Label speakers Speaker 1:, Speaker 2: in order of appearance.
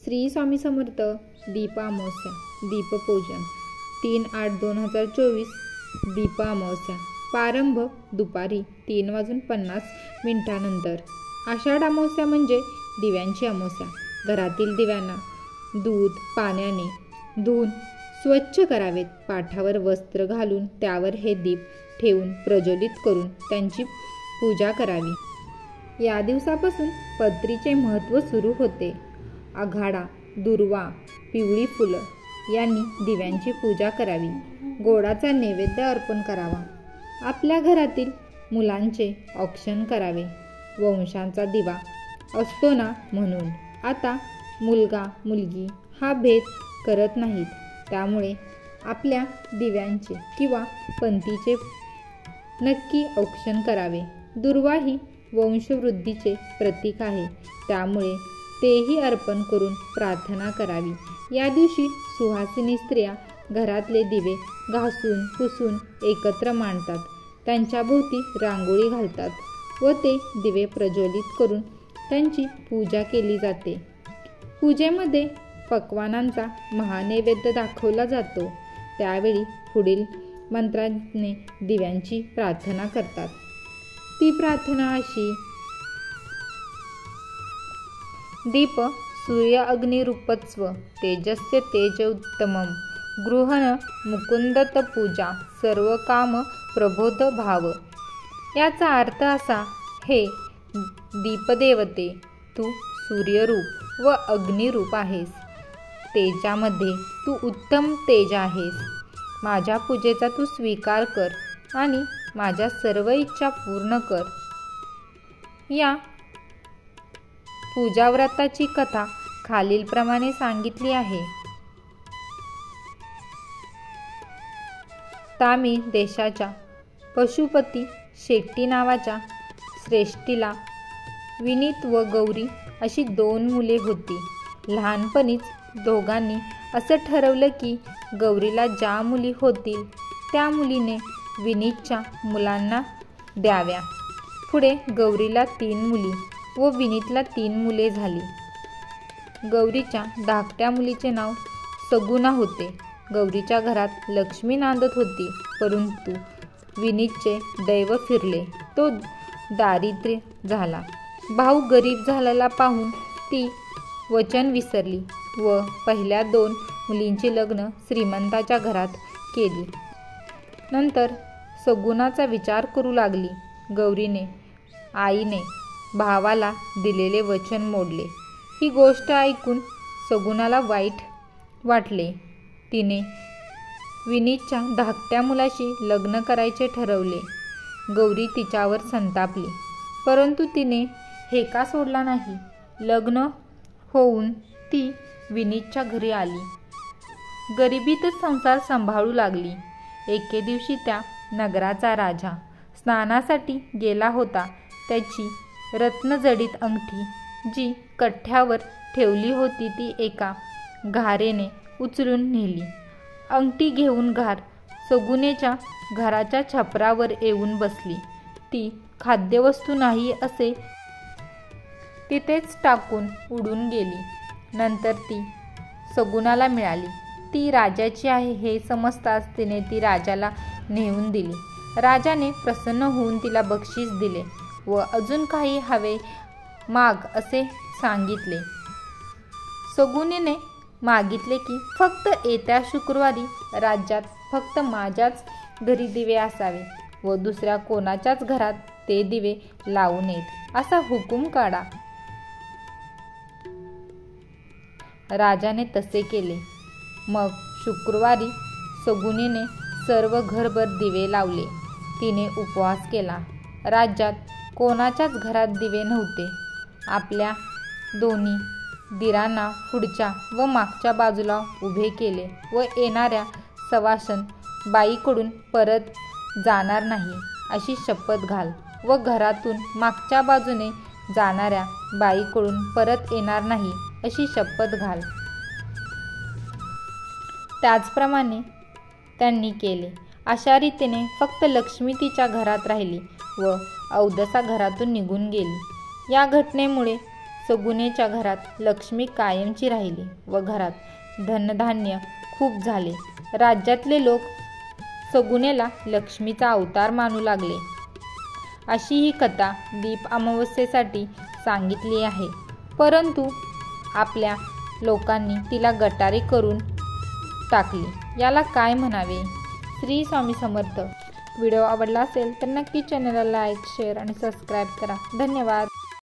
Speaker 1: श्री स्वामी समर्थ. दीप अमावस्या, दीपपूजन 3/8/2024 दीप अमावस्या. प्रारंभ दुपारी 3:50 नंतर. आषाढ अमावस्या म्हणजे दिव्यांची अमावस्या. घरातील दिव्यांना दूध पाण्याने धुवून स्वच्छ करावेत. पाठावर वस्त्र घालून त्यावर हे दीप ठेवून प्रज्वलित करून त्यांची पूजा करावी. या दिवसापासून पत्रीचे महत्त्व सुरू होते. आघाडा, दुर्वा, पिवळी फुलं यांनी दिव्यांची पूजा करावी. गोडाचा नैवेद्य अर्पण करावा. आपल्या घरातील मुलांचे औक्षण करावे. वंशांचा दिवा असतो ना म्हणून. आता मुलगा मुलगी हा भेद करत नाहीत. त्यामुळे आपल्या दिव्यांचे किंवा पंथीचे नक्की औक्षण करावे. दुर्वा ही वंशवृद्धीचे प्रतीक आहे. त्यामुळे तेही अर्पण करून प्रार्थना करावी. या दिवशी सुहासिनी स्त्रिया घरातले दिवे घासून पुसून एकत्र मांडतात. त्यांच्या भोवती रांगोळी घालतात व ते दिवे प्रज्वलित करून त्यांची पूजा केली जाते. पूजेमध्ये पक्वानांचा महानैवेद्य दाखवला जातो. त्यावेळी पुढील मंत्राने दिव्यांची प्रार्थना करतात. ती प्रार्थना अशी: दीप सूर्य अग्निरूपत्स्व तेजस्य तेज उत्तमं गृहण मुकुंदत पूजा सर्व काम प्रबोध भाव. याचा अर्थ असा: हे दीपदेवते, तू सूर्यरूप व अग्निरूप आहेस. तेजामध्ये तू उत्तम तेज आहेस. माझ्या पूजेचा तू स्वीकार कर आणि माझ्या सर्व इच्छा पूर्ण कर. या पूजाव्रताची कथा खालीलप्रमाणे सांगितली आहे. तामिळ देशाच्या पशुपती शेट्टी नावाच्या श्रेष्ठीला विनीत व गौरी अशी 2 मुले होती. लहानपणीच दोघांनी असं ठरवलं की गौरीला ज्या मुली होतील त्या मुलीने विनीतच्या मुलांना द्याव्या. पुढे गौरीला 3 मुली व विनीतला 3 मुले झाली. गौरीच्या धाकट्या मुलीचे नाव सगुणा होते. गौरीच्या घरात लक्ष्मी नांदत होती. परंतु विनीतचे दैव फिरले. तो दारिद्र्य झाला. भाऊ गरीब झालेला पाहून ती वचन विसरली व पहिल्या 2 मुलींची लग्न श्रीमंताच्या घरात केली. नंतर सगुणाचा विचार करू लागली. गौरीने आईने भावाला दिलेले वचन मोडले. ही गोष्ट ऐकून सगुणाला वाईट वाटले. तिने विनीतच्या धाकट्या मुलाशी लग्न करायचे ठरवले. गौरी तिच्यावर संतापली. परंतु तिने हेका सोडला नाही. लग्न होऊन ती विनीतच्या घरी आली. गरिबीतच संसार सांभाळू लागली. एके दिवशी त्या नगराचा राजा स्नानासाठी गेला होता. त्याची रत्नजडित अंगठी जी कठ्यावर ठेवली होती ती एका घारेने उचलून नेली. अंगठी घेऊन घार सगुणेच्या घराच्या छपरावर येऊन बसली. ती खाद्यवस्तू नाही असे तिथेच टाकून उडून गेली. नंतर ती सगुणाला मिळाली. ती राजाची आहे हे समजताच तिने ती राजाला नेऊन दिली. राजाने प्रसन्न होऊन तिला बक्षीस दिले व अजून काही हवे माग असे सांगितले. सगुणेने मागितले की फक्त येत्या शुक्रवारी राज्यात फक्त माझ्याच घरी दिवे असावे व दुसऱ्या कोणाच्याच घरात ते दिवे लावू नयेत असा हुकूम काढा. राजाने तसे केले. मग शुक्रवारी सगुणेने सर्व घरभर दिवे लावले. तिने उपवास केला. राज्यात कोणाच्याच घरात दिवे नव्हते. आपल्या दोन्ही दिरांना पुढच्या व मागच्या बाजूला उभे केले व येणाऱ्या सवासण बाईकडून परत जाणार नाही अशी शपथ घाल व घरातून मागच्या बाजूने जाणाऱ्या बाईकडून परत येणार नाही अशी शपथ घाल. त्याचप्रमाणे त्यांनी केले. अशा रीतीने फक्त लक्ष्मी तिच्या घरात राहिली व अवदसा घरातून निघून गेली. या घटनेमुळे सगुनेच्या घरात लक्ष्मी कायमची राहिली व घरात धनधान्य खूप झाले. राज्यातले लोक सगुनेला लक्ष्मीचा अवतार मानू लागले. अशी ही कथा दीप अमावस्येसाठी सांगितली आहे. परंतु आपल्या लोकांनी तिला गटारी करून टाकली. याला काय म्हणावे? श्री स्वामी समर्थ. व्हिडिओ आवडला असेल तर नक्की चॅनलला लाईक, शेअर आणि सबस्क्राईब करा. धन्यवाद.